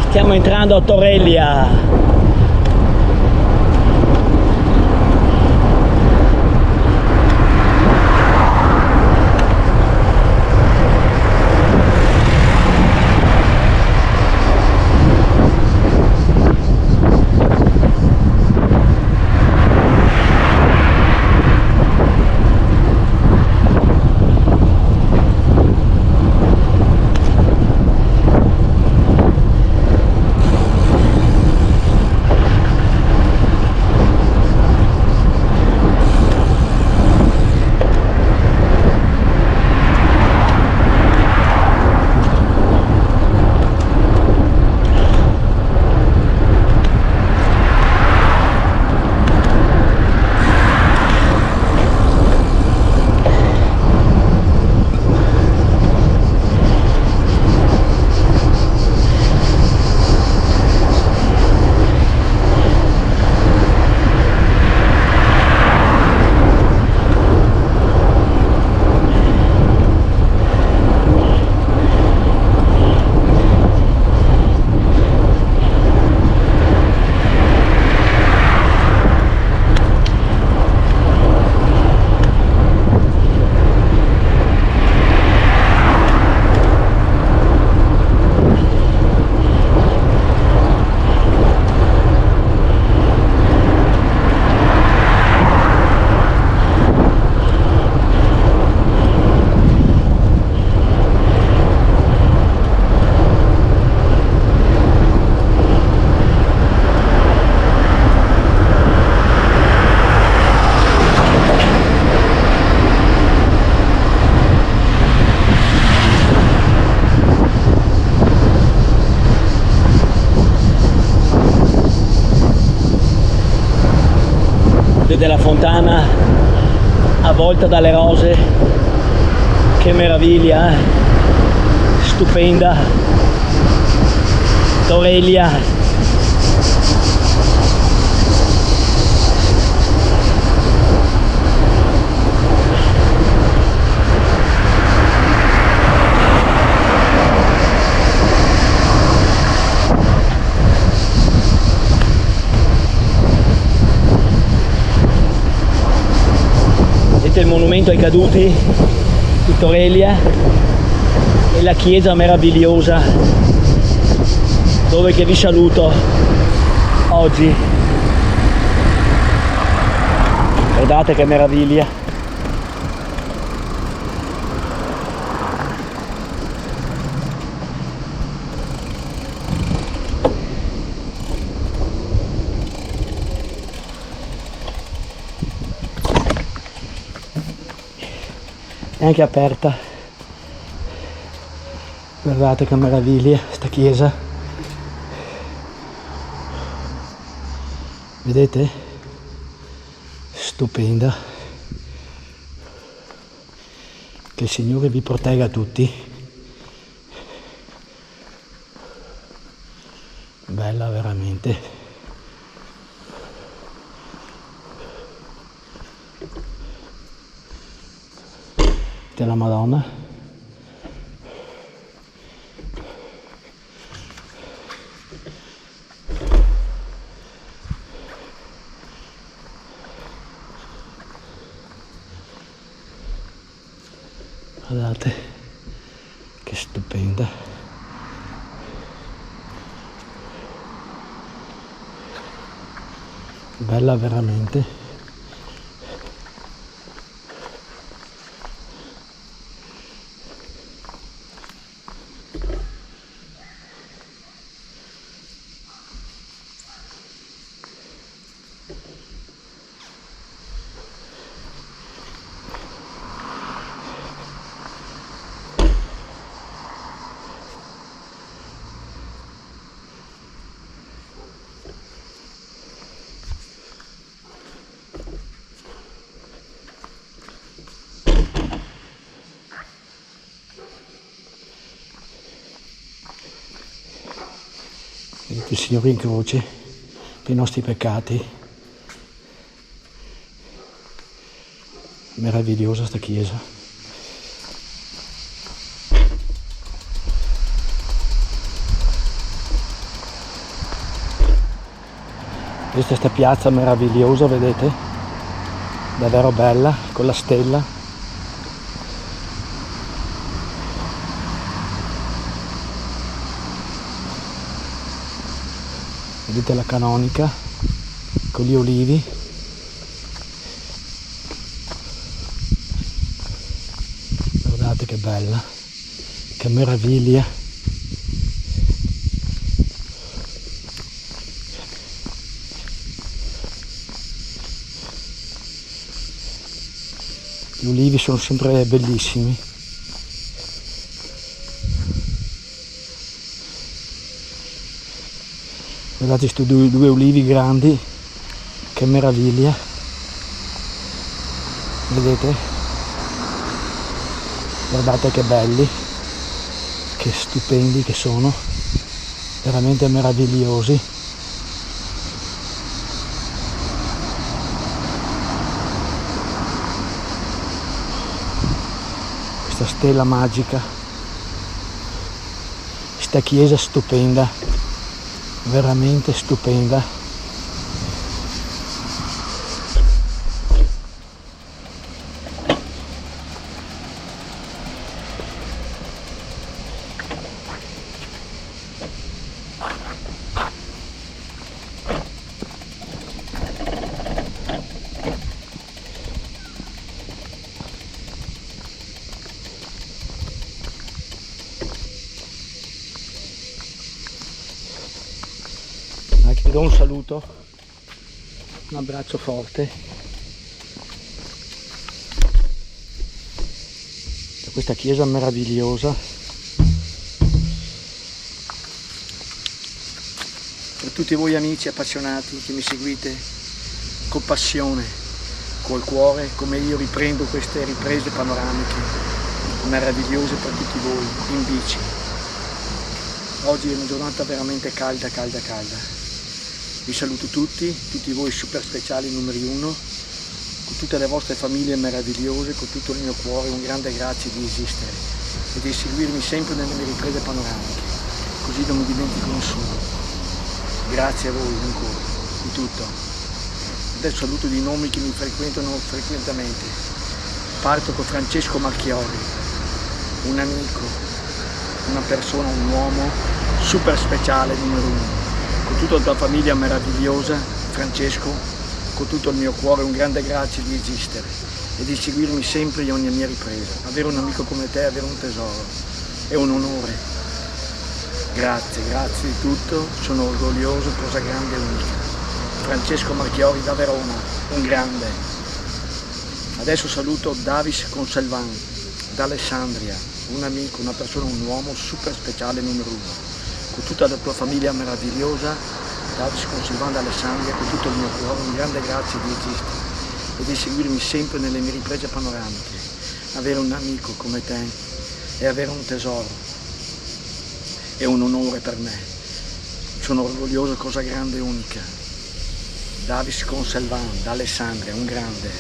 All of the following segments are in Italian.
Stiamo entrando a Torreglia. Della fontana avvolta dalle rose, che meraviglia, stupenda Torreglia. Il monumento ai caduti di Torreglia e la chiesa meravigliosa dove che vi saluto oggi. Guardate che meraviglia. È anche aperta. Guardate che meraviglia sta chiesa. Vedete? Stupenda. Che il Signore vi protegga tutti. Bella veramente. La Madonna. Guardate che stupenda. Bella veramente. Il Signore in croce per i nostri peccati. Meravigliosa sta chiesa. Questa piazza meravigliosa, vedete? Davvero bella, con la stella. Vedete la canonica con gli ulivi. Guardate che bella, che meraviglia. Gli ulivi sono sempre bellissimi. Guardate questi due ulivi grandi, che meraviglia. Vedete? Guardate che belli, che stupendi che sono, veramente meravigliosi. Questa stella magica, questa chiesa stupenda, veramente stupenda. Vi do un saluto, un abbraccio forte da questa chiesa meravigliosa. Per tutti voi amici appassionati che mi seguite con passione, col cuore, come io riprendo queste riprese panoramiche meravigliose per tutti voi in bici. Oggi è una giornata veramente calda. Vi saluto tutti voi super speciali numeri 1, con tutte le vostre famiglie meravigliose, con tutto il mio cuore un grande grazie di esistere e di seguirmi sempre nelle mie riprese panoramiche, così non mi dimentico nessuno. Grazie a voi ancora, di tutto. Adesso saluto di nomi che mi frequentano frequentemente. Parto con Francesco Marchiori, un amico, una persona, un uomo super speciale numero 1. Con tutta la tua famiglia meravigliosa, Francesco, con tutto il mio cuore un grande grazie di esistere e di seguirmi sempre in ogni mia ripresa. Avere un amico come te è avere un tesoro, è un onore. Grazie di tutto, sono orgoglioso, cosa grande e unica. Francesco Marchiori da Verona, un grande. Adesso saluto Davis Conselvan, da Alessandria, un amico, una persona, un uomo super speciale numero 1. Con tutta la tua famiglia meravigliosa, Davis Conselvan da Alessandria, con tutto il mio cuore, un grande grazie di esistere e di seguirmi sempre nelle mie riprese panoramiche. Avere un amico come te è avere un tesoro, è un onore per me. Sono orgoglioso, cosa grande e unica. Davis Conselvan da Alessandria, un grande.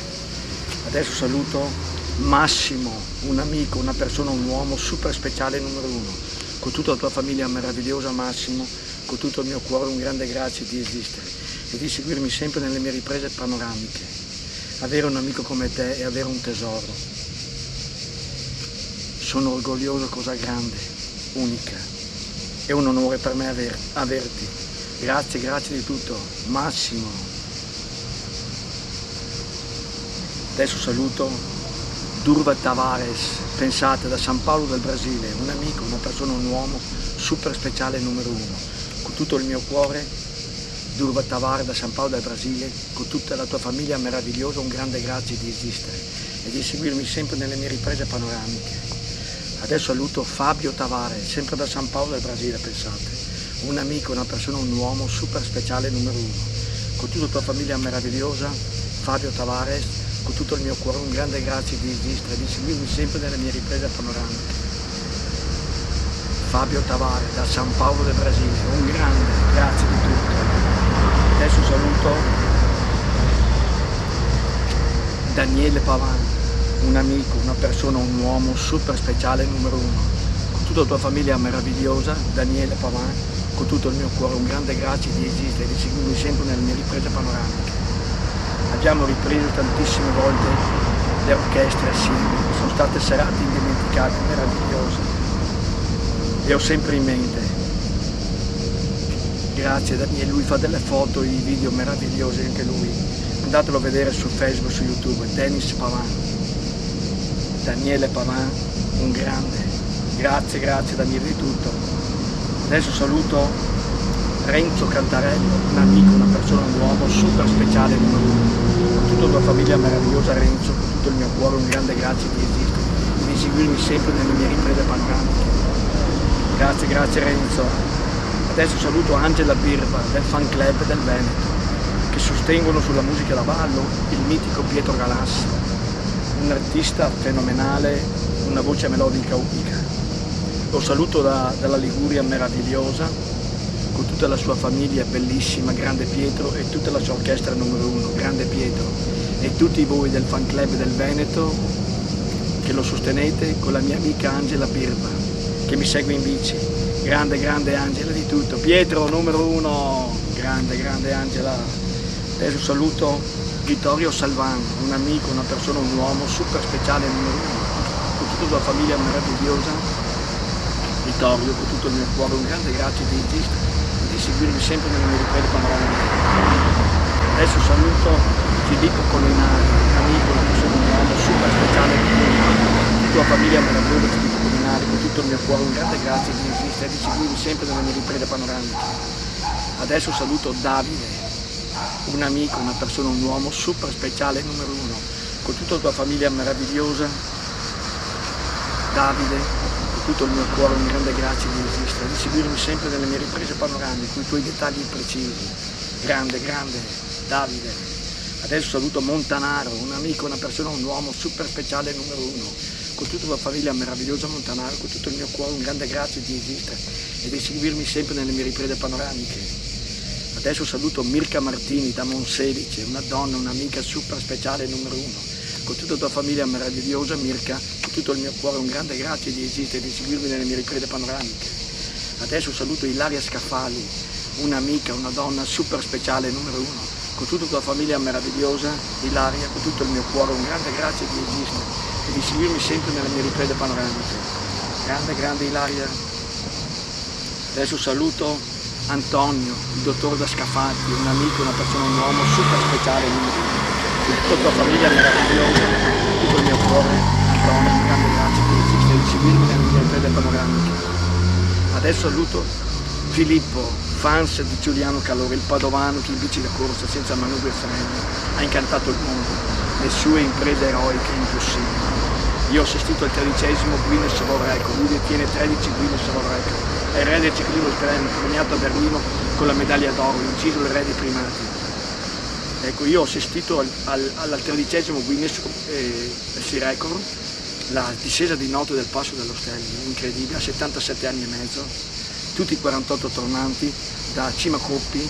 Adesso saluto Massimo, un amico, una persona, un uomo super speciale numero 1. Con tutta la tua famiglia meravigliosa, Massimo, con tutto il mio cuore un grande grazie di esistere e di seguirmi sempre nelle mie riprese panoramiche. Avere un amico come te è avere un tesoro. Sono orgoglioso, cosa grande, unica. È un onore per me averti. Grazie di tutto, Massimo. Adesso saluto Durva Tavares, pensate, da San Paolo del Brasile, un amico, una persona, un uomo super speciale numero 1. Con tutto il mio cuore, Durva Tavares da San Paolo del Brasile, con tutta la tua famiglia meravigliosa, un grande grazie di esistere e di seguirmi sempre nelle mie riprese panoramiche. Adesso saluto Fabio Tavares, sempre da San Paolo del Brasile, pensate, un amico, una persona, un uomo super speciale numero 1. Con tutta la tua famiglia meravigliosa, Fabio Tavares, con tutto il mio cuore un grande grazie di esistere e di seguirmi sempre nelle mie riprese panoramiche. Fabio Tavares da San Paolo del Brasile, un grande grazie di tutto. Adesso saluto Daniele Pavan, un amico, una persona, un uomo super speciale numero 1. Con tutta la tua famiglia meravigliosa, Daniele Pavan, con tutto il mio cuore un grande grazie di esistere e di seguirmi sempre nelle mie riprese panoramiche. Abbiamo ripreso tantissime volte le orchestre assieme, sono state serate indimenticabili, meravigliose, e ho sempre in mente. Grazie Daniele, lui fa delle foto, i video meravigliosi anche lui, andatelo a vedere su Facebook, su YouTube, Denis Pavan, Daniele Pavan, un grande, grazie Daniele di tutto. Adesso saluto Renzo Cantarello, un amico, una persona, un uomo super speciale numero uno, con tutta la tua famiglia meravigliosa Renzo, con tutto il mio cuore un grande grazie di esistere e di seguirmi sempre nelle mie riprese panoramiche. Grazie Renzo. Adesso saluto Angela Birba del fan club del Veneto, che sostengono sulla musica da ballo il mitico Pietro Galassi, un artista fenomenale, una voce melodica unica. Lo saluto dalla Liguria meravigliosa, con tutta la sua famiglia bellissima, grande Pietro, e tutta la sua orchestra numero uno, grande Pietro, e tutti voi del fan club del Veneto che lo sostenete, con la mia amica Angela Birba, che mi segue in bici. Grande Angela di tutto. Pietro numero uno, grande Angela. Adesso saluto Vittorio Salvan, un amico, una persona, un uomo super speciale numero uno, con tutta la tua famiglia meravigliosa. Vittorio, con tutto il mio cuore un grande grazie di esistere e di seguirmi sempre nelle mie riprese panoramiche. Adesso saluto Filippo Collinari, un amico, una persona, un uomo super speciale numero uno, con tutta la famiglia meravigliosa Filippo Collinari, con tutto il mio cuore un grande grazie di esistere e di seguirmi sempre nelle mie riprese panoramiche. Adesso saluto Davide, un amico, una persona, un uomo super speciale numero uno, con tutta la tua famiglia meravigliosa. Davide, con tutto il mio cuore un grande grazie di esistere, di seguirmi sempre nelle mie riprese panoramiche, con i tuoi dettagli precisi. Grande Davide. Adesso saluto Montanaro, un amico, una persona, un uomo super speciale numero uno, con tutta la famiglia meravigliosa Montanaro, con tutto il mio cuore un grande grazie di esistere e di seguirmi sempre nelle mie riprese panoramiche. Adesso saluto Mirka Martini da Monselice, una donna, un'amica super speciale numero uno, con tutta la tua famiglia meravigliosa Mirka, con tutto il mio cuore un grande grazie di esistere e di seguirmi nelle mie riprese panoramiche. Adesso saluto Ilaria Scaffali, un'amica, una donna super speciale numero uno, con tutta la tua famiglia meravigliosa Ilaria, con tutto il mio cuore un grande grazie di esistere e di seguirmi sempre nelle mie riprese panoramiche. Grande Ilaria. Adesso saluto Antonio, il dottor da Scafati, un amico, una persona, un uomo super speciale numero uno, con tutta la tua famiglia meravigliosa, con tutto il mio cuore Antonio, un grande grazie di esistere e di seguirmi nelle mie riprese panoramiche. Adesso saluto Filippo, fans di Giuliano Calore, il padovano che in bici da corsa senza manubri e freni ha incantato il mondo, le sue imprese eroiche impossibili. Io ho assistito al 13° Guinness World Record, lui detiene 13 Guinness World Record, è il re del ciclismo estremo, premiato a Berlino con la medaglia d'oro, inciso il re dei primati. Ecco, io ho assistito al 13° Guinness Record, la discesa di notte del Passo dello Stelvio, incredibile, a 77 anni e mezzo, tutti i 48 tornanti da Cima Coppi,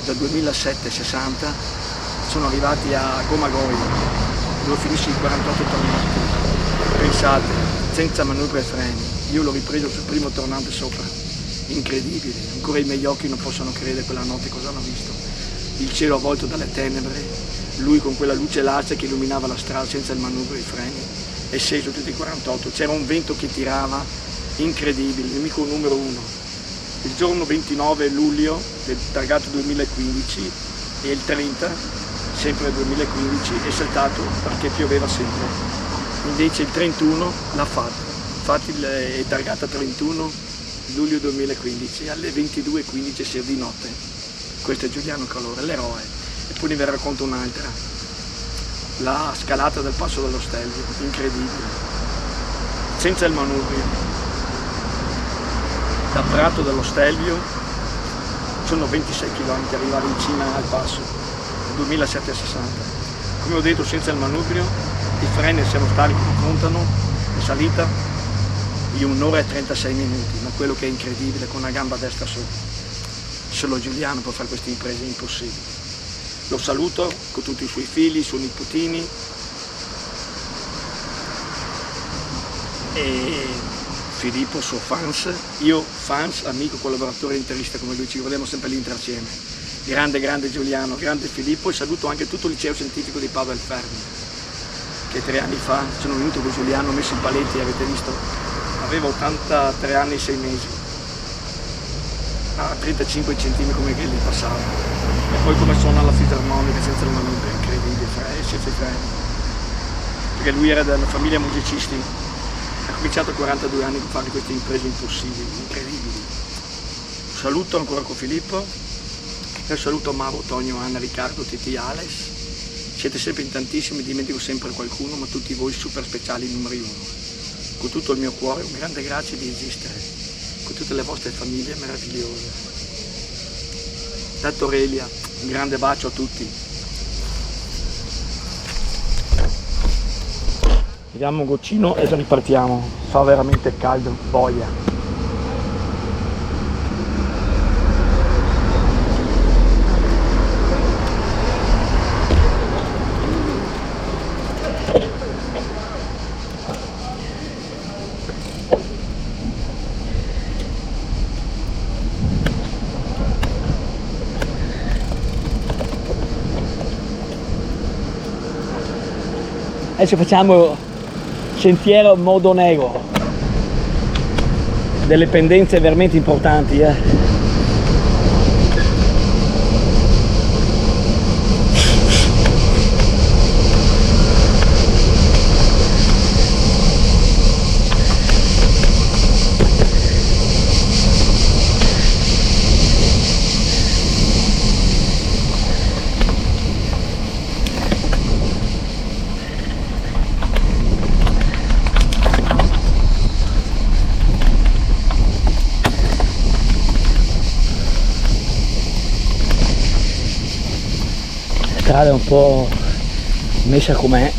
dal 2007-60, sono arrivati a Gomagoi, dove finisce i 48 tornanti. Pensate, senza manubri e freni, io l'ho ripreso sul primo tornante sopra, incredibile, ancora i miei occhi non possono credere quella notte cosa hanno visto. Il cielo avvolto dalle tenebre, lui con quella luce laser che illuminava la strada senza il manubrio e i freni, e sceso tutti i 48, c'era un vento che tirava, incredibile, il nemico numero uno. Il giorno 29 luglio del targato 2015 e il 30, sempre 2015, è saltato perché pioveva sempre. Invece il 31 l'ha fatto, infatti è targata 31 luglio 2015 alle 22:15 sia di notte. Questo è Giuliano Calore, l'eroe. E poi ne vi racconto un'altra, la scalata del Passo dello Stelvio, incredibile, senza il manubrio. Da Prato dello Stelvio sono 26 km arrivare in cima al passo, 2760. Come ho detto, senza il manubrio, i freni siamo stati come contano, in salita di 1 ora e 36 minuti, ma quello che è incredibile, con una gamba destra sopra. Solo Giuliano può fare queste imprese impossibili. Lo saluto con tutti i suoi figli, i suoi nipotini, e Filippo, suo fans, io fans, amico, collaboratore, interista come lui, ci vogliamo sempre lì insieme. Grande Giuliano, grande Filippo, e saluto anche tutto il liceo scientifico di Pavel Fermi, che 3 anni fa sono venuto con Giuliano, messo in paletti, avete visto? Aveva 83 anni e 6 mesi, a 35 centimetri come che gli passava, e poi come suona la fisarmonica senza la manuta, incredibile, senza i freni, perché lui era della famiglia musicisti, ha cominciato a 42 anni a fare queste imprese impossibili, incredibili. Un saluto ancora con Filippo, e un saluto a Mauro, Tonio, Anna, Riccardo, Titi, Alex, siete sempre in tantissimi, dimentico sempre qualcuno, ma tutti voi super speciali numeri 1. Con tutto il mio cuore un grande grazie di esistere, con tutte le vostre famiglie meravigliose. Tanto Aurelia, un grande bacio a tutti. Vediamo un goccino e ripartiamo, fa veramente caldo, boia. Adesso facciamo sentiero Modonego, delle pendenze veramente importanti. La strada è un po' messa com'è.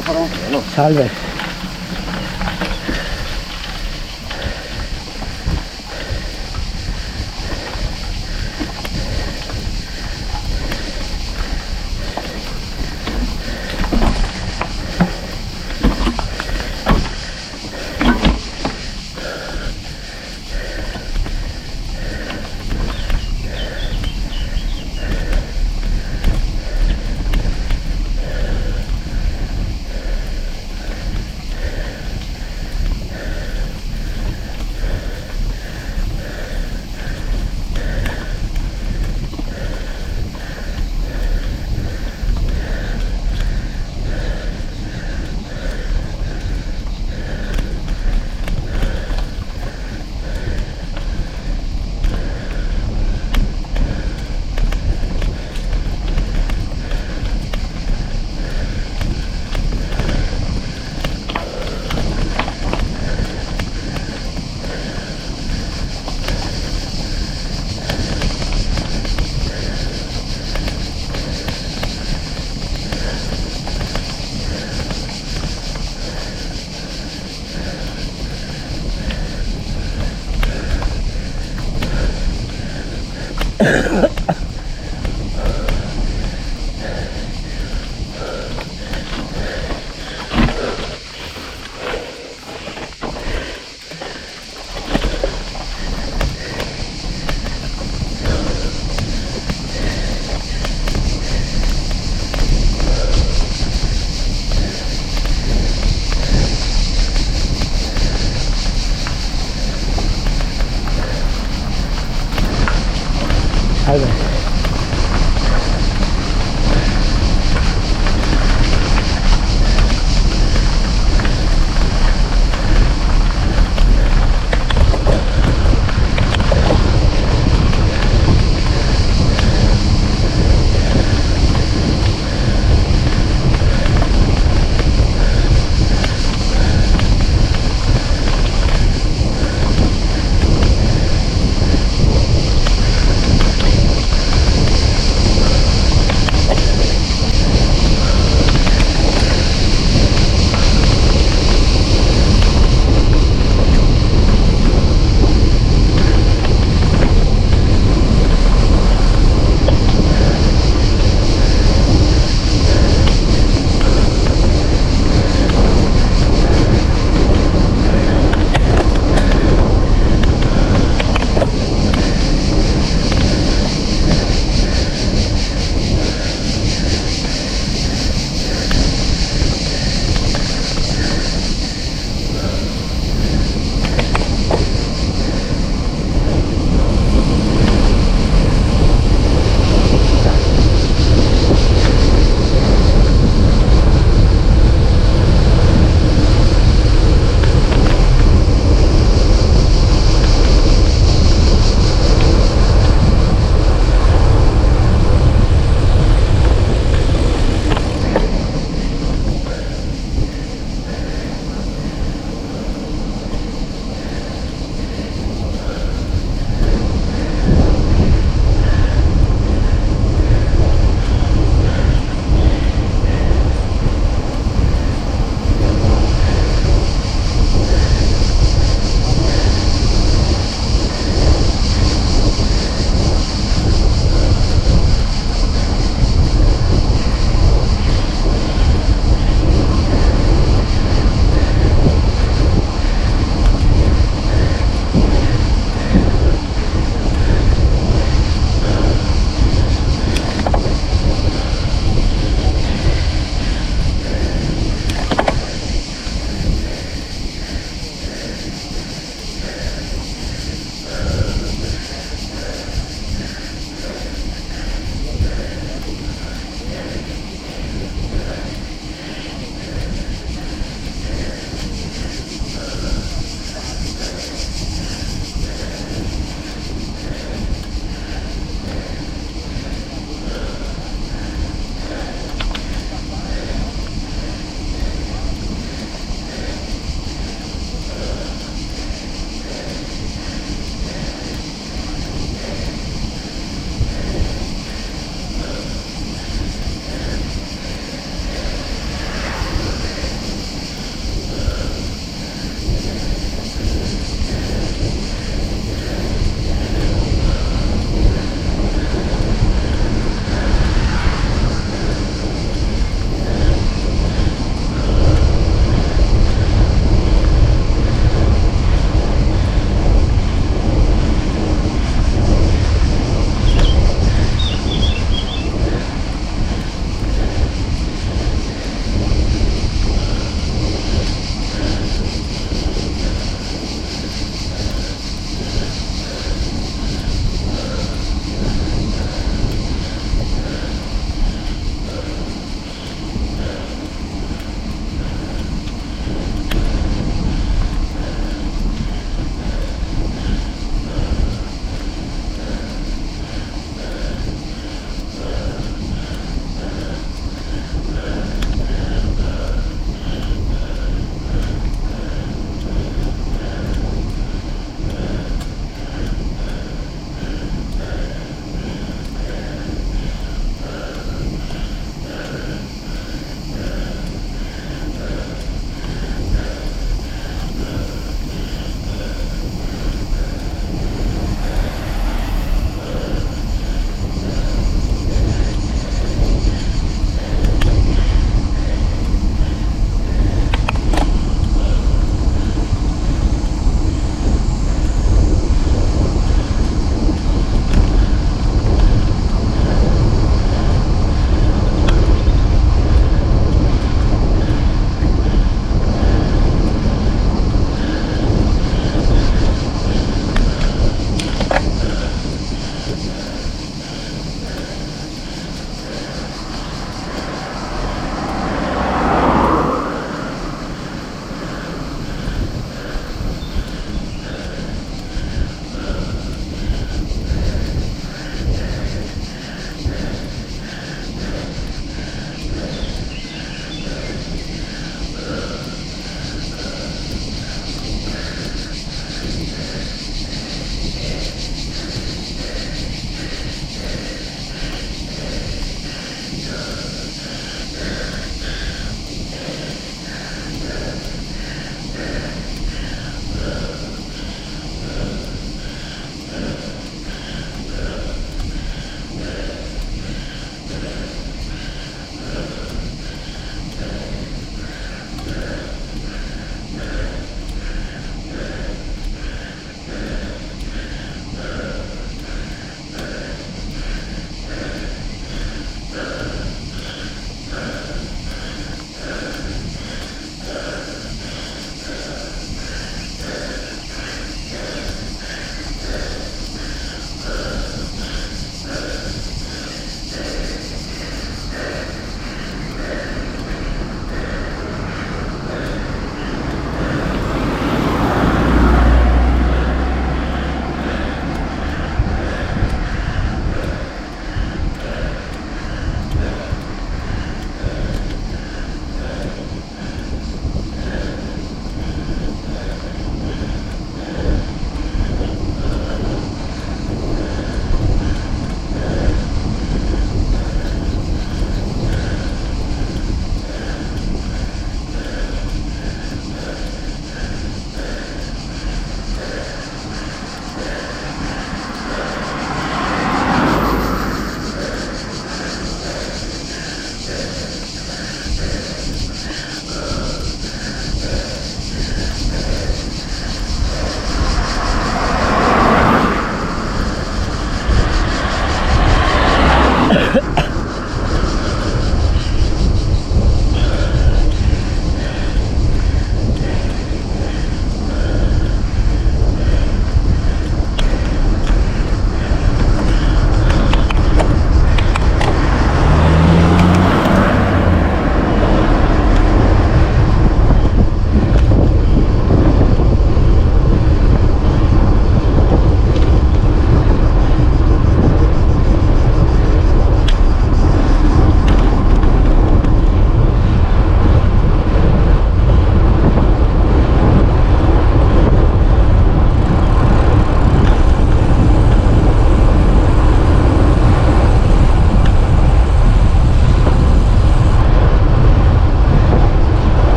lo farò anche, no? Salve. Salve.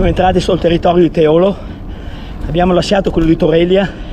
Siamo entrati sul territorio di Teolo, abbiamo lasciato quello di Torelia.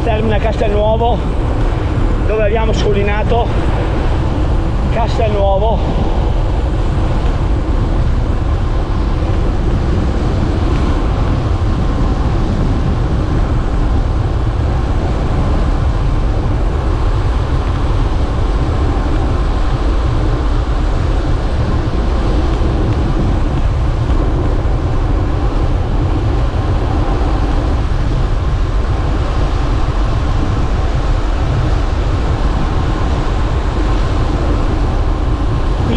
termina Castelnuovo, dove abbiamo scollinato Castelnuovo.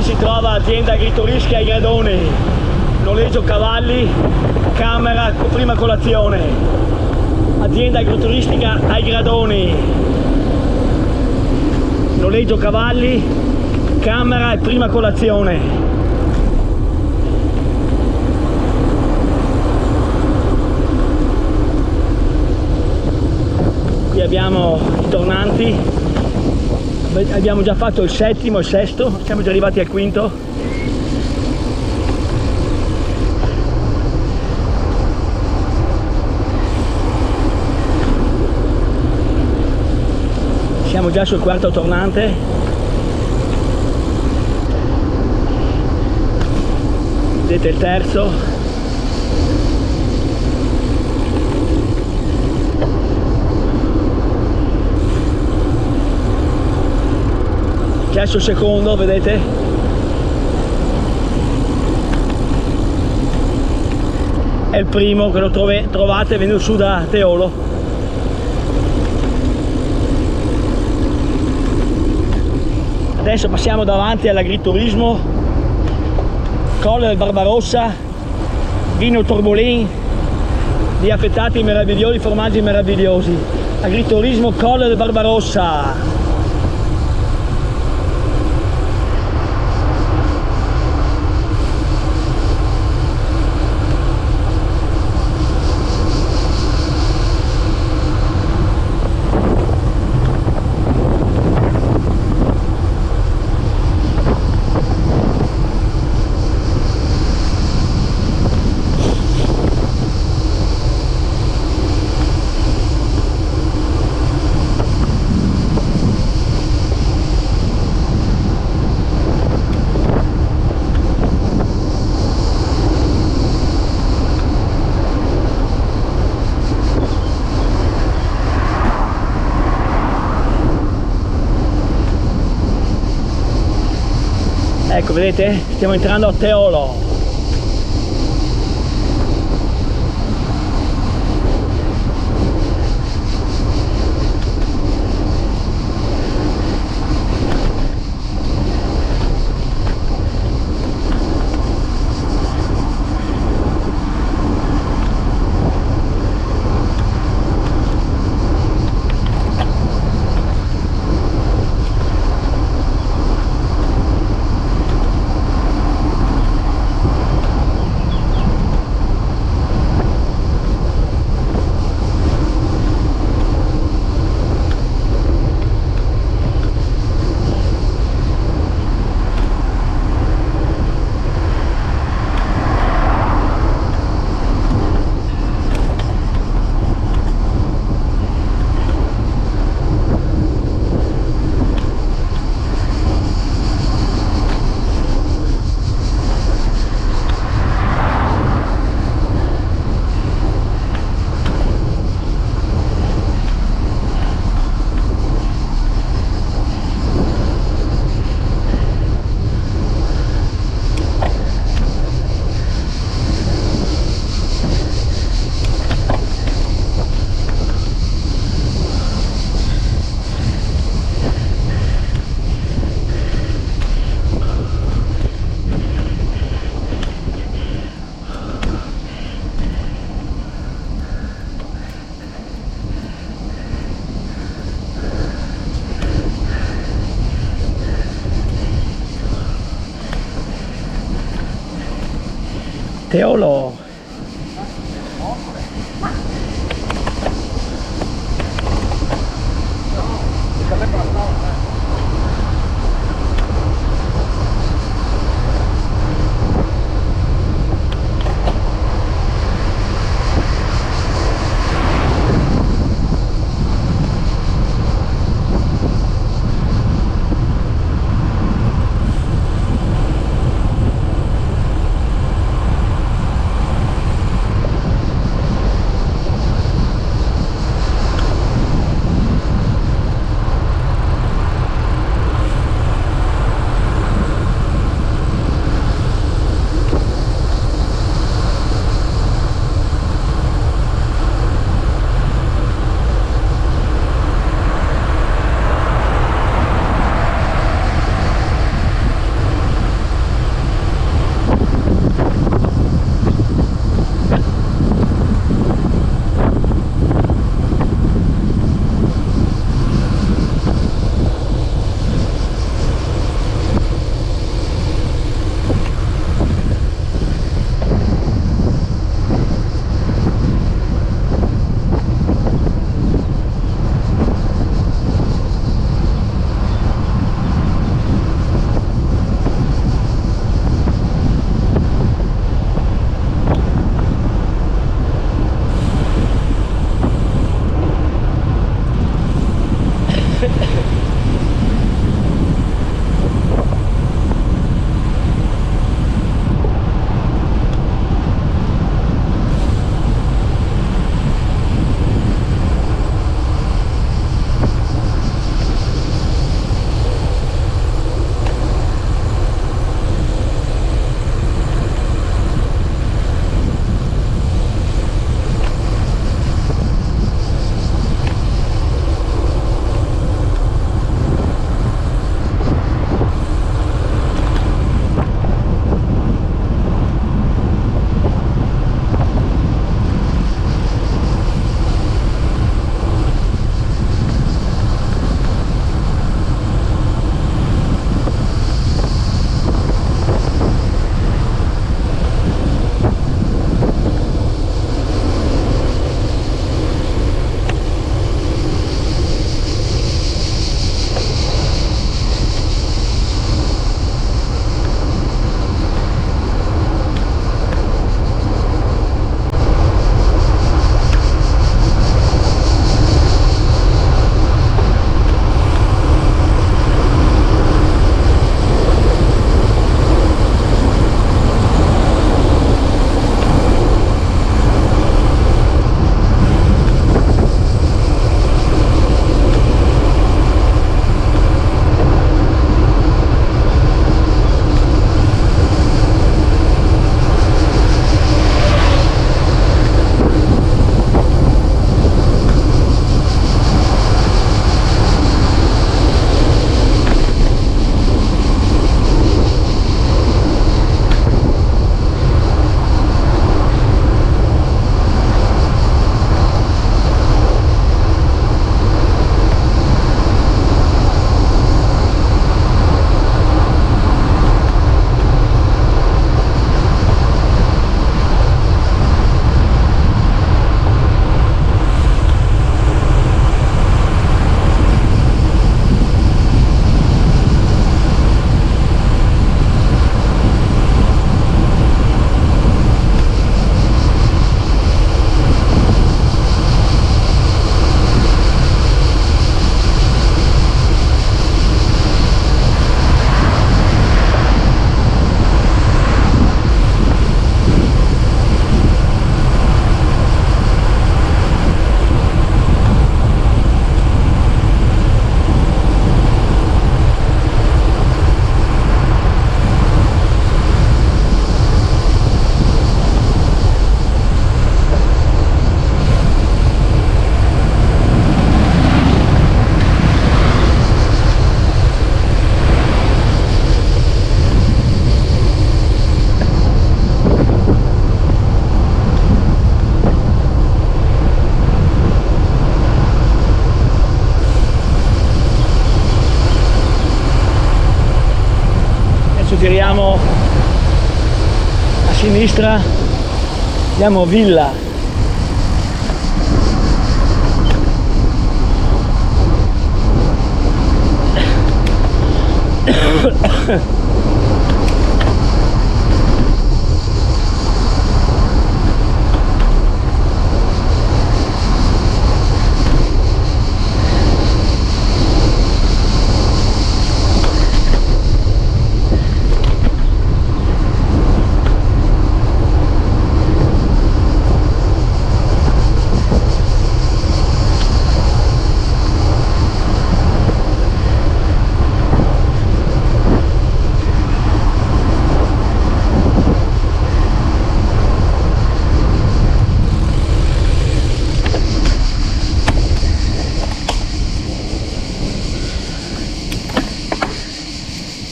Si trova azienda agrituristica ai Gradoni, noleggio cavalli, camera, prima colazione. Azienda agrituristica ai Gradoni, noleggio cavalli, camera e prima colazione. Qui abbiamo i tornanti. Abbiamo già fatto il settimo e il sesto, siamo già arrivati al quinto. Siamo già sul quarto tornante. Vedete il terzo. Già sul secondo, vedete? È il primo che lo trovate venendo su da Teolo. Adesso passiamo davanti all'agriturismo, Colle del Barbarossa, vino Torbolin, di affettati meravigliosi, formaggi meravigliosi. Agriturismo Colle del Barbarossa. Ecco, vedete? Stiamo entrando a Teolo. Teolo. sinistra abbiamo Villa.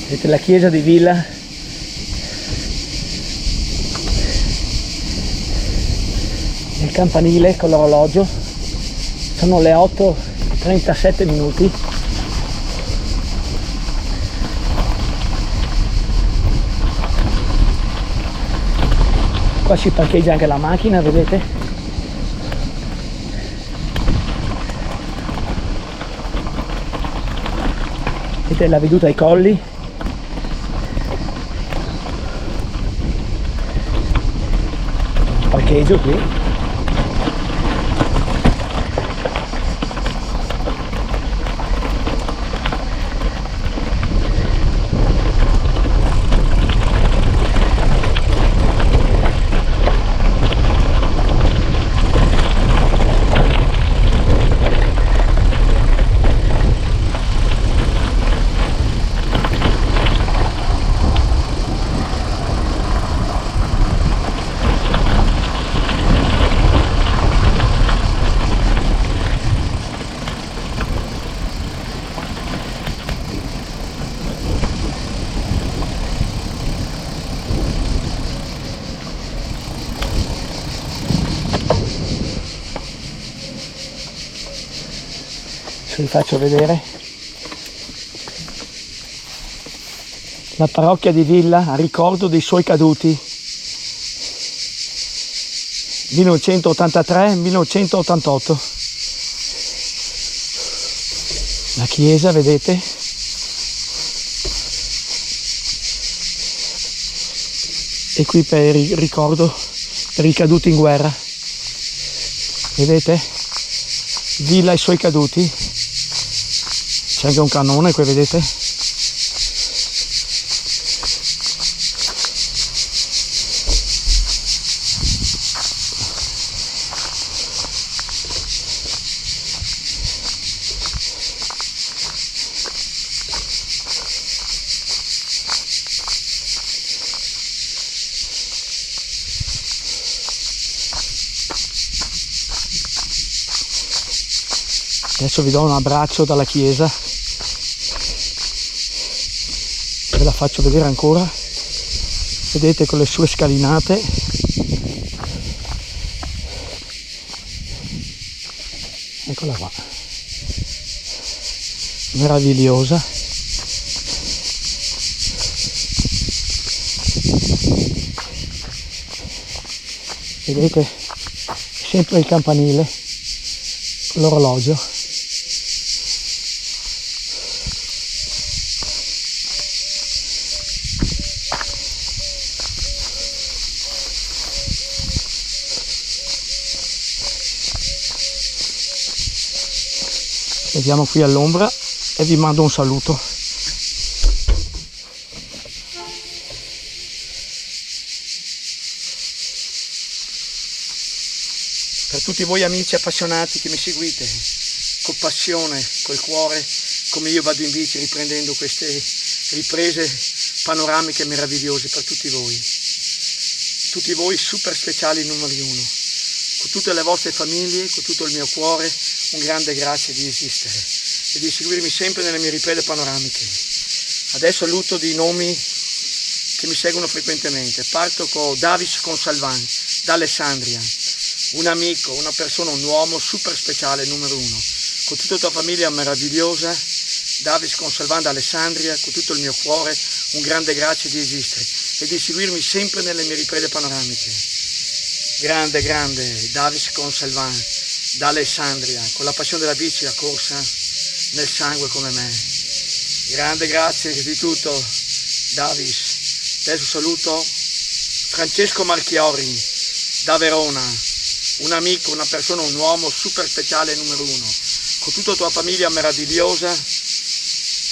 Vedete la chiesa di Villa, il campanile con l'orologio, sono le 8:37 minuti. Qua si parcheggia anche la macchina, vedete? Vedete la veduta ai colli. Parcheggio qui. Vi faccio vedere la parrocchia di Villa a ricordo dei suoi caduti 1983-1988. La chiesa, vedete, e qui per il ricordo per i caduti in guerra, vedete, Villa e i suoi caduti. C'è anche un cannone qui, vedete? Adesso vi do un abbraccio dalla chiesa. Ve la faccio vedere ancora, vedete, con le sue scalinate. Eccola qua, meravigliosa. Vedete sempre il campanile con l'orologio. Vediamo qui all'ombra e vi mando un saluto. Per tutti voi amici appassionati che mi seguite con passione, col cuore, come io vado in bici riprendendo queste riprese panoramiche meravigliose per tutti voi super speciali numeri uno, con tutte le vostre famiglie, con tutto il mio cuore, un grande grazie di esistere e di seguirmi sempre nelle mie riprese panoramiche. Adesso saluto di nomi che mi seguono frequentemente. Parto con Davis Consalvan da Alessandria, un amico, una persona, un uomo super speciale numero uno, con tutta la tua famiglia meravigliosa. Davis Consalvan da Alessandria, con tutto il mio cuore, un grande grazie di esistere. e di seguirmi sempre nelle mie riprese panoramiche. Grande, grande Davis Conselvan, da Alessandria, con la passione della bici, la corsa nel sangue come me. Grande grazie di tutto, Davis. Adesso saluto Francesco Marchiori, da Verona, un amico, una persona, un uomo super speciale numero 1, con tutta la tua famiglia meravigliosa.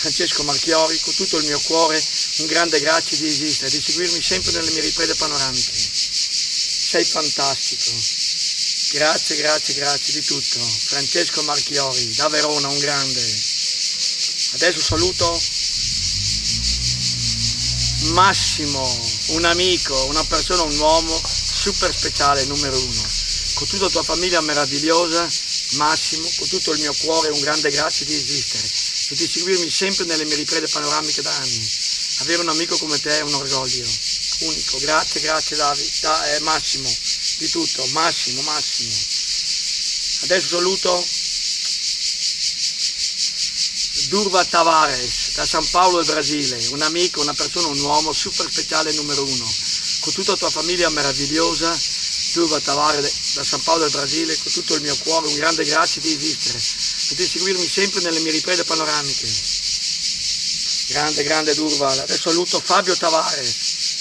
Francesco Marchiori, con tutto il mio cuore, un grande grazie di esistere, di seguirmi sempre nelle mie riprese panoramiche. Sei fantastico. Grazie, grazie, grazie di tutto. Francesco Marchiori, da Verona, un grande. Adesso saluto Massimo, un amico, una persona, un uomo super speciale numero 1. Con tutta la tua famiglia meravigliosa, Massimo, con tutto il mio cuore, un grande grazie di esistere e di seguirmi sempre nelle mie riprese panoramiche da anni. Avere un amico come te è un orgoglio unico. Grazie, grazie Massimo, di tutto, Massimo. Adesso saluto Durva Tavares, da San Paolo del Brasile, un amico, una persona, un uomo super speciale numero 1. Con tutta la tua famiglia meravigliosa, Durva Tavares, da San Paolo del Brasile, con tutto il mio cuore, un grande grazie di esistere e di seguirmi sempre nelle mie riprese panoramiche. Grande, grande Durva. Adesso saluto Fabio Tavares,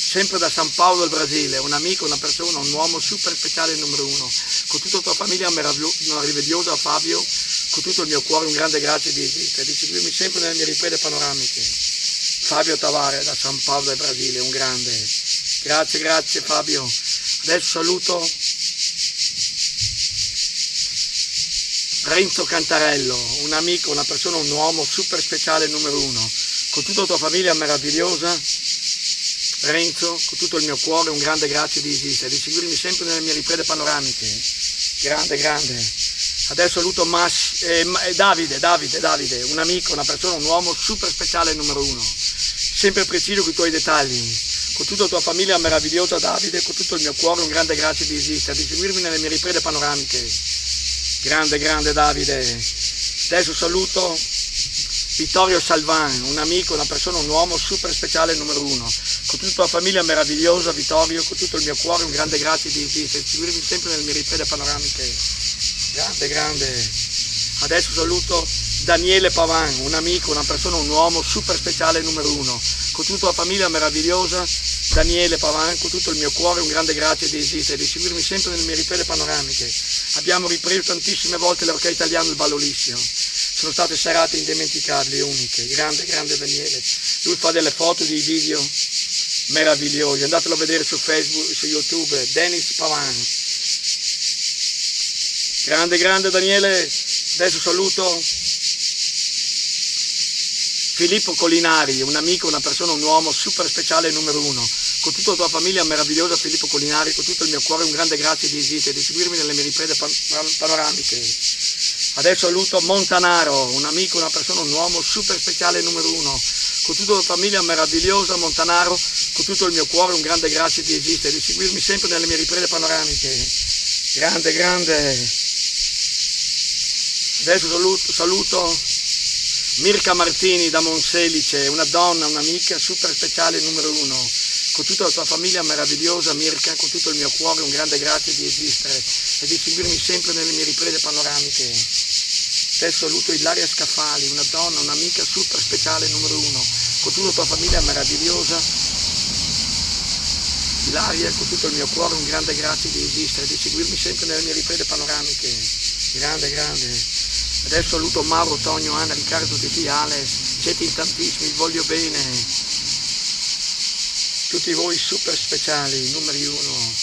sempre da San Paolo del Brasile, un amico, una persona, un uomo super speciale numero 1. Con tutta la tua famiglia meravigliosa, Fabio, con tutto il mio cuore, un grande grazie di esistere, di seguirmi sempre nelle mie riprese panoramiche. Fabio Tavares, da San Paolo del Brasile, un grande. Grazie, grazie Fabio. Adesso saluto Renzo Cantarello, un amico, una persona, un uomo super speciale numero 1. Con tutta la tua famiglia meravigliosa, Renzo, con tutto il mio cuore, un grande grazie di esistere, di seguirmi sempre nelle mie riprese panoramiche. Grande, grande. Adesso saluto Davide, un amico, una persona, un uomo super speciale numero 1. Sempre preciso con i tuoi dettagli. Con tutta la tua famiglia meravigliosa, Davide, con tutto il mio cuore, un grande grazie di esistere, di seguirmi nelle mie riprese panoramiche. Grande, grande Davide. Adesso saluto Vittorio Salvan, un amico, una persona, un uomo super speciale numero 1. Con tutta la famiglia meravigliosa, Vittorio, con tutto il mio cuore, un grande grazie di esistere, di seguirmi sempre nelle mie riprese panoramiche. Grande, grande. Adesso saluto Daniele Pavan, un amico, una persona, un uomo super speciale numero 1. Con tutta la famiglia meravigliosa, Daniele Pavan, con tutto il mio cuore, un grande grazie di esistere, di seguirmi sempre nelle mie riprese panoramiche. Abbiamo ripreso tantissime volte l'orchestra italiano il Ballo Liscio. Sono state serate indimenticabili, uniche. Grande, grande Daniele. Lui fa delle foto, dei video meravigliosi. Andatelo a vedere su Facebook, su YouTube. Dennis Pavan. Grande, grande Daniele. Adesso saluto Filippo Colinari, un amico, una persona, un uomo super speciale numero 1. Con tutta la tua famiglia meravigliosa, Filippo Colinari, con tutto il mio cuore, un grande grazie di esistere, di seguirmi nelle mie riprese panoramiche. Adesso saluto Montanaro, un amico, una persona, un uomo super speciale numero 1. Con tutta la famiglia meravigliosa, Montanaro, con tutto il mio cuore, un grande grazie di esistere, di seguirmi sempre nelle mie riprese panoramiche. Grande, grande. Adesso saluto Mirka Martini da Monselice, una donna, un'amica super speciale numero 1. Con tutta la tua famiglia meravigliosa, Mirka, con tutto il mio cuore, un grande grazie di esistere e di seguirmi sempre nelle mie riprese panoramiche. Adesso saluto Ilaria Scaffali, una donna, un'amica super speciale numero 1. Con tutta la tua famiglia meravigliosa, Ilaria, con tutto il mio cuore, un grande grazie di esistere e di seguirmi sempre nelle mie riprese panoramiche. Grande, grande. Adesso saluto Mauro, Tonio, Anna, Riccardo, Titi, Alex, siete in tantissimi, vi voglio bene. Tutti voi super speciali, numeri 1,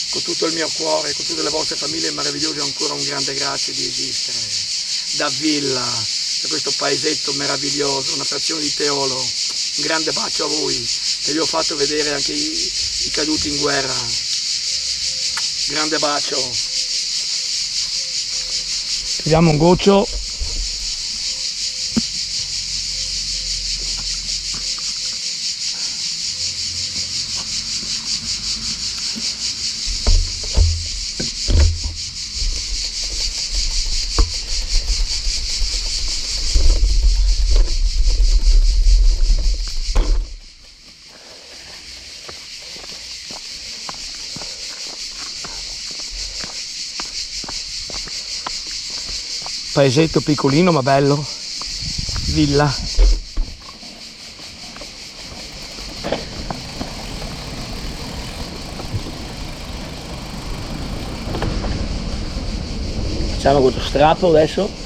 con tutto il mio cuore, con tutte le vostre famiglie meravigliose, ancora un grande grazie di esistere. Da Villa, da questo paesetto meraviglioso, una frazione di Teolo, un grande bacio a voi, che vi ho fatto vedere anche i caduti in guerra. Grande bacio. Vediamo un goccio. paesetto piccolino ma bello, villa. Facciamo questo strappo adesso.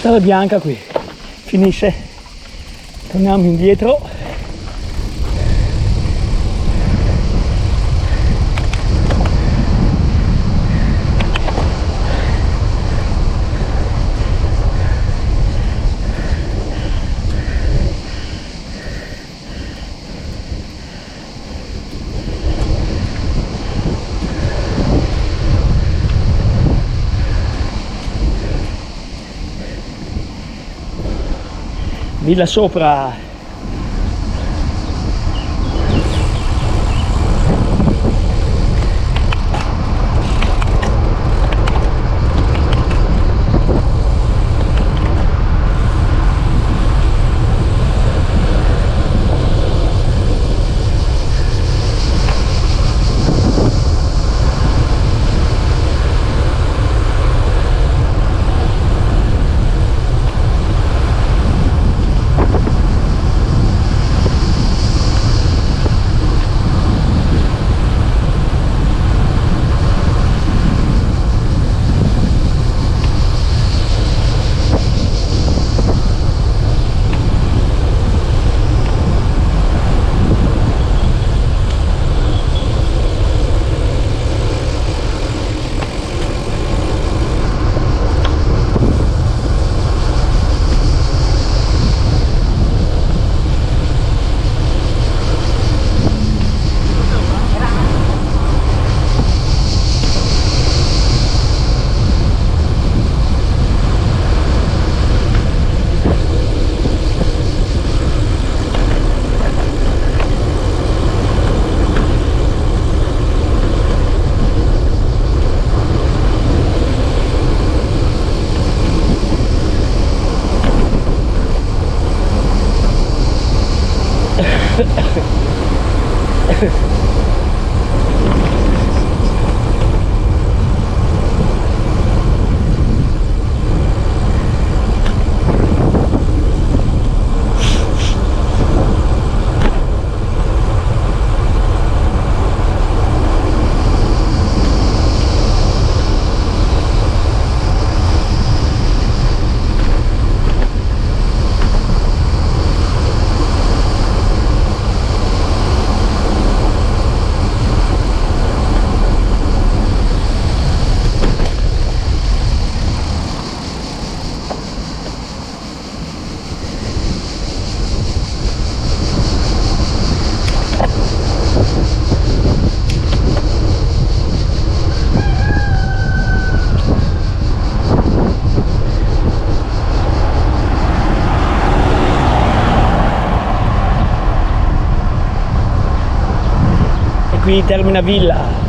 strada bianca qui finisce, torniamo indietro. Villa Sopra. Qui termina Villa.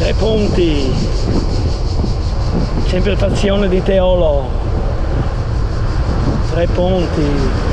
Tre Ponti, sempre frazione di Teolo, Tre Ponti.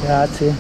Grazie.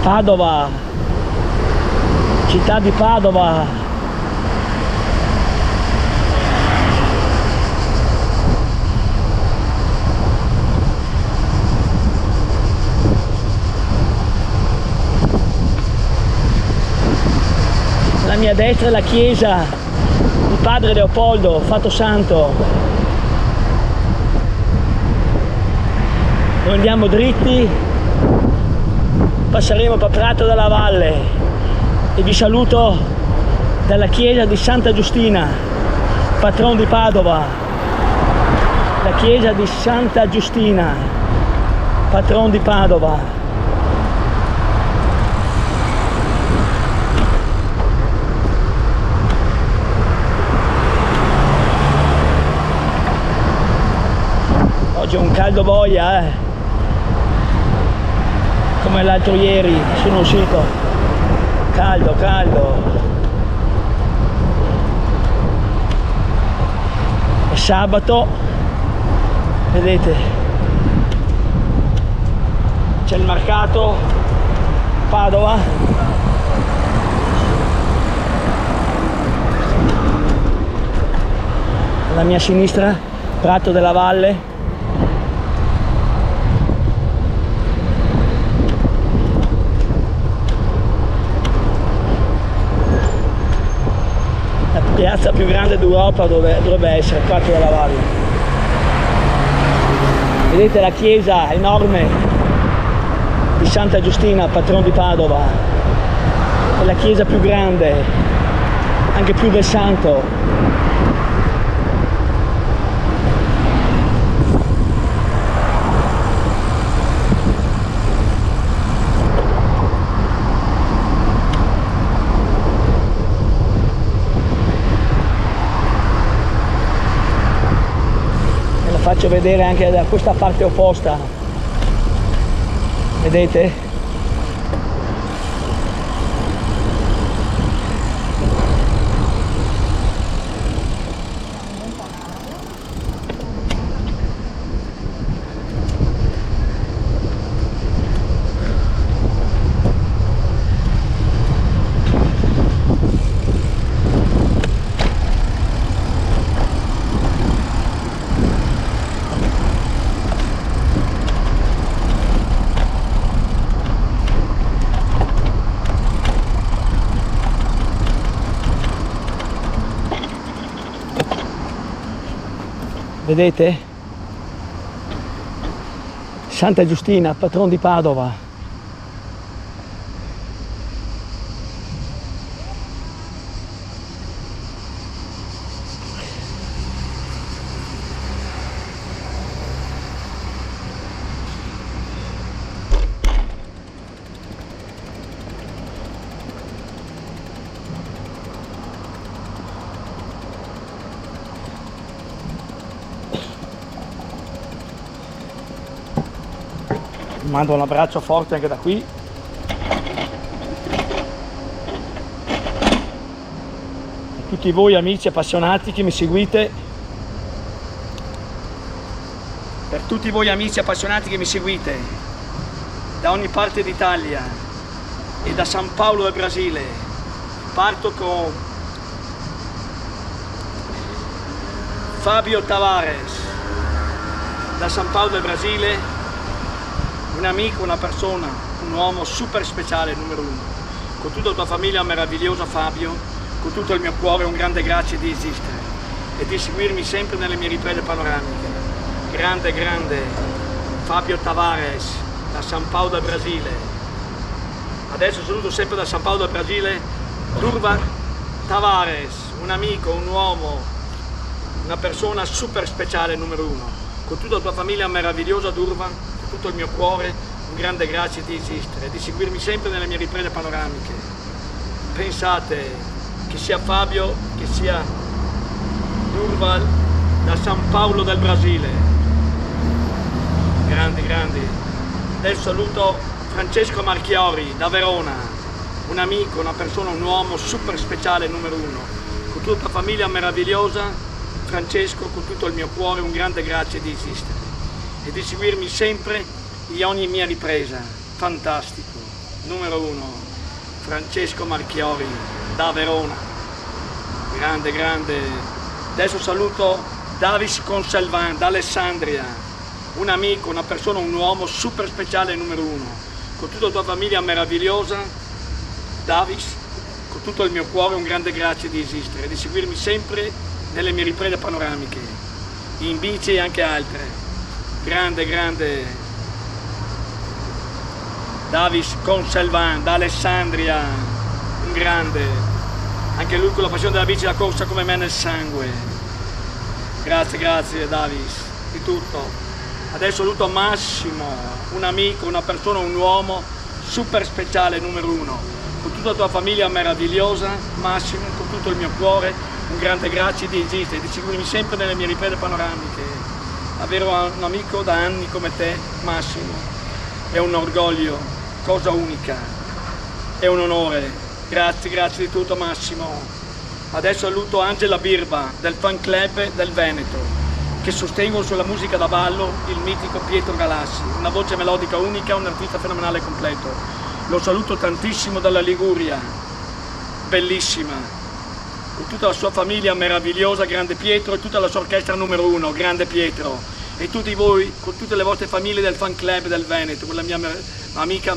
Padova, città di Padova. Alla mia destra è la chiesa di Padre Leopoldo, fatto santo. Noi andiamo dritti, passeremo per Prato della Valle e vi saluto dalla chiesa di Santa Giustina, patrono di Padova. La chiesa di Santa Giustina, patrono di Padova. Oggi è un caldo boia, come l'altro ieri sono uscito, caldo. È sabato, vedete, c'è il mercato Padova. Alla mia sinistra Prato della Valle. Piazza più grande d'Europa dovrebbe essere Prato della Valle. Vedete la chiesa enorme di Santa Giustina, patrono di Padova. È la chiesa più grande, anche più del santo. Faccio vedere anche da questa parte opposta, vedete? Vedete? Santa Giustina, patrono di Padova. Mando un abbraccio forte anche da qui. A tutti voi amici appassionati che mi seguite. Per tutti voi amici appassionati che mi seguite da ogni parte d'Italia e da San Paolo del Brasile, parto con Fabio Tavares da San Paolo del Brasile. Un amico, una persona, un uomo super speciale, numero uno. Con tutta la tua famiglia meravigliosa Fabio, con tutto il mio cuore un grande grazie di esistere e di seguirmi sempre nelle mie riprese panoramiche. Grande Fabio Tavares da San Paolo del Brasile. Adesso saluto sempre da San Paolo del Brasile Durval Tavares, un amico, un uomo, una persona super speciale, numero uno. Con tutta la tua famiglia meravigliosa Durval, tutto il mio cuore, un grande grazie di esistere e di seguirmi sempre nelle mie riprese panoramiche. Pensate, che sia Fabio, che sia Durval da San Paolo del Brasile. Grandi. Adesso saluto Francesco Marchiori da Verona, un amico, una persona, un uomo super speciale, numero uno. Con tutta la famiglia meravigliosa, Francesco, con tutto il mio cuore, un grande grazie di esistere e di seguirmi sempre in ogni mia ripresa. Fantastico, numero 1, Francesco Marchiori da Verona, grande, grande. Adesso saluto Davis Conselvan da Alessandria, un amico, una persona, un uomo super speciale numero 1. Con tutta la tua famiglia meravigliosa, Davis, con tutto il mio cuore un grande grazie di esistere e di seguirmi sempre nelle mie riprese panoramiche, in bici e anche altre. Grande, grande. Davis Conselvan da Alessandria, un grande. Anche lui con la passione della bici, la corsa come me nel sangue. Grazie, grazie Davis, di tutto. Adesso saluto Massimo, un amico, una persona, un uomo super speciale numero 1. Con tutta la tua famiglia meravigliosa, Massimo, con tutto il mio cuore, un grande grazie di esistere, di seguirmi sempre nelle mie riprese panoramiche. Avere un amico da anni come te, Massimo, è un orgoglio, cosa unica, è un onore. Grazie, grazie di tutto Massimo. Adesso saluto Angela Birba del fan club del Veneto, che sostengono sulla musica da ballo il mitico Pietro Galassi, una voce melodica unica, un artista fenomenale completo. Lo saluto tantissimo dalla Liguria, bellissima, con tutta la sua famiglia meravigliosa, grande Pietro, e tutta la sua orchestra numero 1, grande Pietro, e tutti voi, con tutte le vostre famiglie del fan club del Veneto, con la mia amica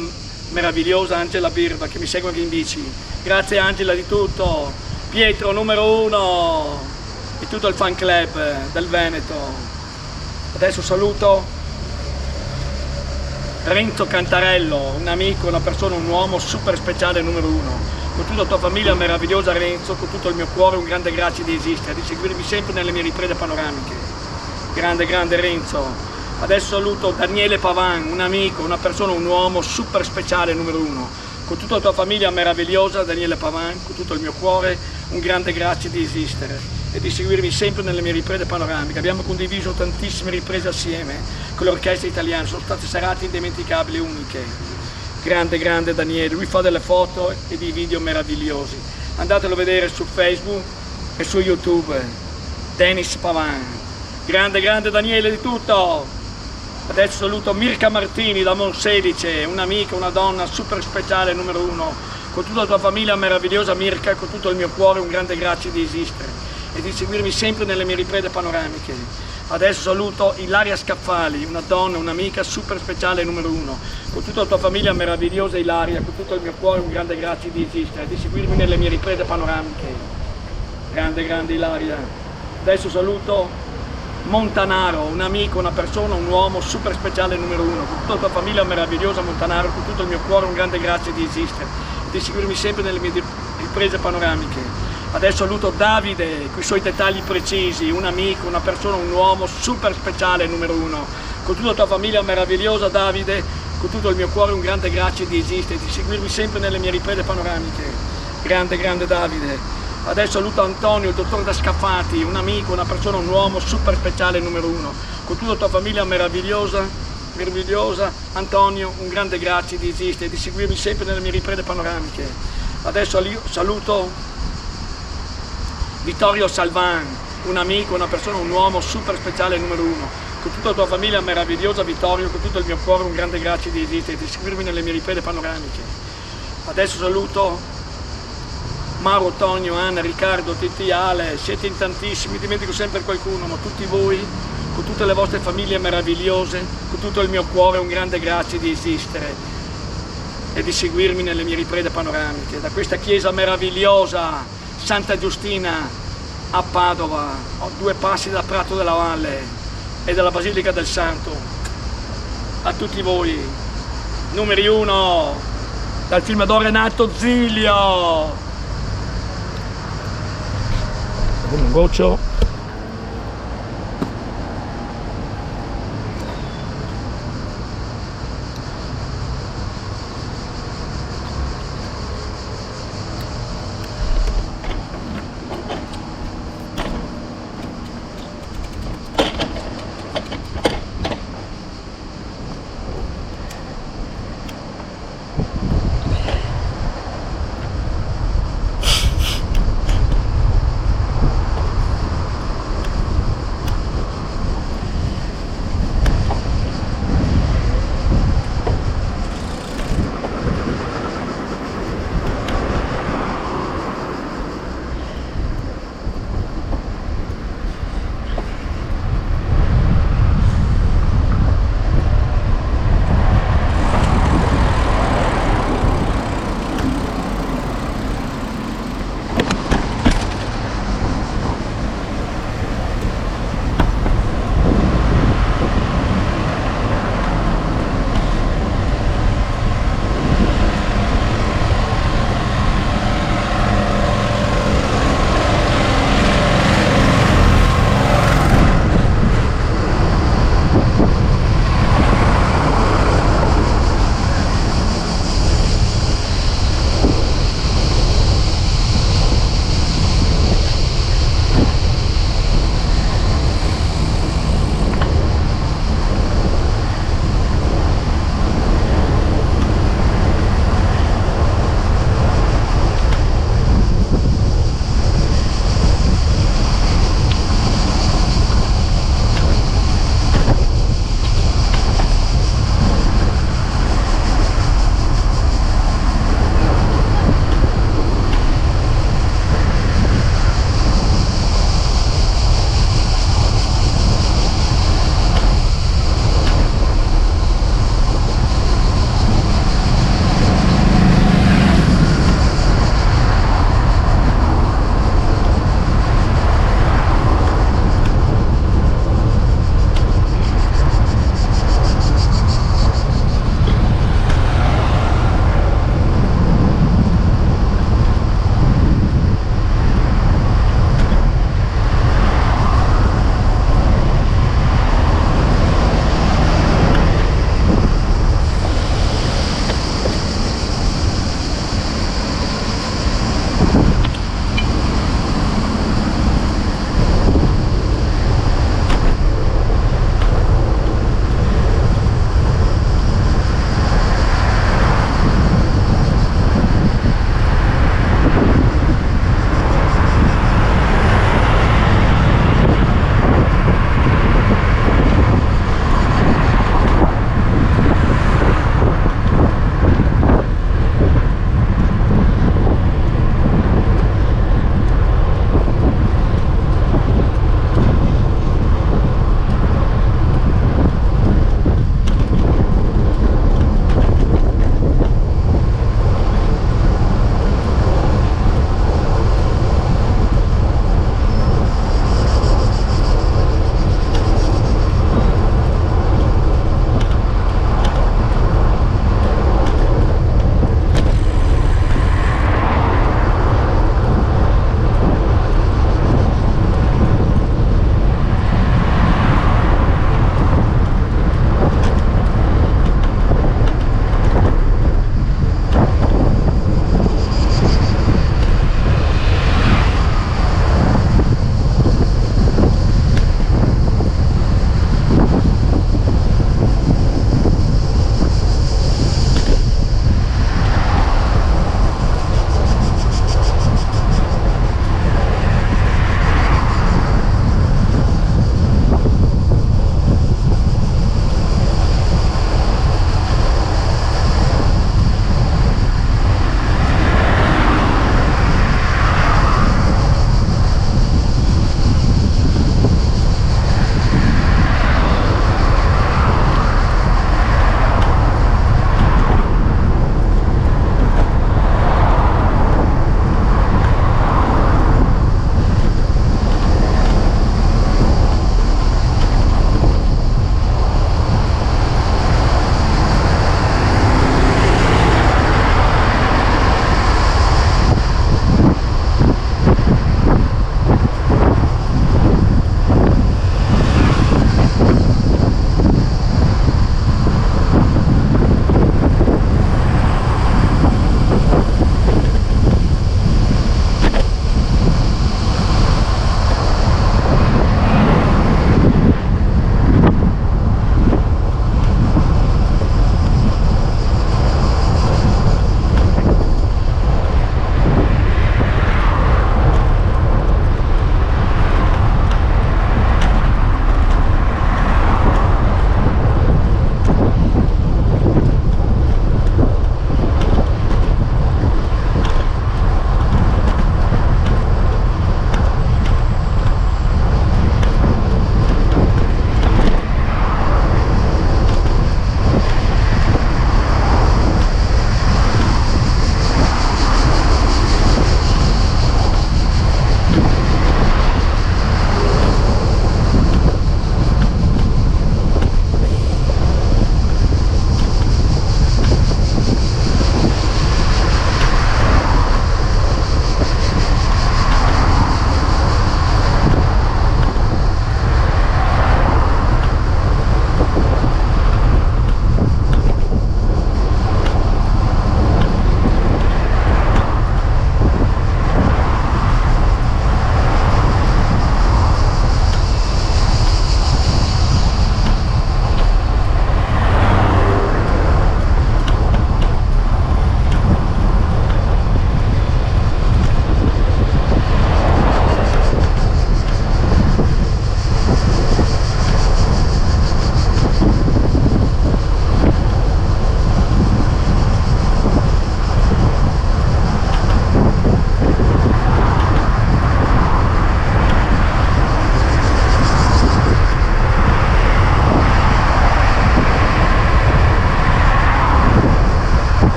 meravigliosa Angela Birba che mi segue anche in bici. Grazie Angela di tutto, Pietro numero 1 e tutto il fan club del Veneto. Adesso saluto Renzo Cantarello, un amico, una persona, un uomo super speciale numero 1. Con tutta la tua famiglia meravigliosa Renzo, con tutto il mio cuore un grande grazie di esistere, di seguirmi sempre nelle mie riprese panoramiche. Grande, grande Renzo. Adesso saluto Daniele Pavan, un amico, una persona, un uomo super speciale numero 1. Con tutta la tua famiglia meravigliosa Daniele Pavan, con tutto il mio cuore un grande grazie di esistere e di seguirmi sempre nelle mie riprese panoramiche. Abbiamo condiviso tantissime riprese assieme con l'orchestra italiana, sono state serate indimenticabili, uniche. Grande, grande Daniele, lui fa delle foto e dei video meravigliosi. Andatelo a vedere su Facebook e su YouTube. Dennis Pavan. Grande, grande Daniele di tutto. Adesso saluto Mirka Martini da Monselice, un'amica, una donna super speciale numero 1. Con tutta la tua famiglia meravigliosa Mirka, con tutto il mio cuore un grande grazie di esistere e di seguirmi sempre nelle mie riprese panoramiche. Adesso saluto Ilaria Scaffali, una donna, un'amica super speciale numero 1. Con tutta la tua famiglia meravigliosa Ilaria, con tutto il mio cuore un grande grazie di esistere e di seguirmi nelle mie riprese panoramiche. Grande, grande Ilaria. Adesso saluto Montanaro, un amico, una persona, un uomo super speciale numero 1. Con tutta la tua famiglia meravigliosa Montanaro, con tutto il mio cuore un grande grazie di esistere e di seguirmi sempre nelle mie riprese panoramiche. Adesso saluto Davide, con i suoi dettagli precisi, un amico, una persona, un uomo super speciale numero 1. Con tutta la tua famiglia meravigliosa Davide, con tutto il mio cuore un grande grazie di esistere e di seguirmi sempre nelle mie riprese panoramiche. Grande, grande Davide. Adesso saluto Antonio, il dottor Da Scaffati, un amico, una persona, un uomo super speciale numero 1. Con tutta la tua famiglia meravigliosa, Antonio, un grande grazie di esistere e di seguirmi sempre nelle mie riprese panoramiche. Adesso saluto Vittorio Salvan, un amico, una persona, un uomo super speciale numero 1. Con tutta la tua famiglia meravigliosa Vittorio, con tutto il mio cuore un grande grazie di esistere e di seguirmi nelle mie riprese panoramiche. Adesso saluto Mauro, Tonio, Anna, Riccardo, Titi, Ale, siete in tantissimi, dimentico sempre qualcuno, ma tutti voi, con tutte le vostre famiglie meravigliose, con tutto il mio cuore un grande grazie di esistere e di seguirmi nelle mie riprese panoramiche. Da questa chiesa meravigliosa, Santa Giustina a Padova, a 2 passi da Prato della Valle e dalla Basilica del Santo, a tutti voi, numeri 1, dal film d'oro Renato Zilio. Un goccio.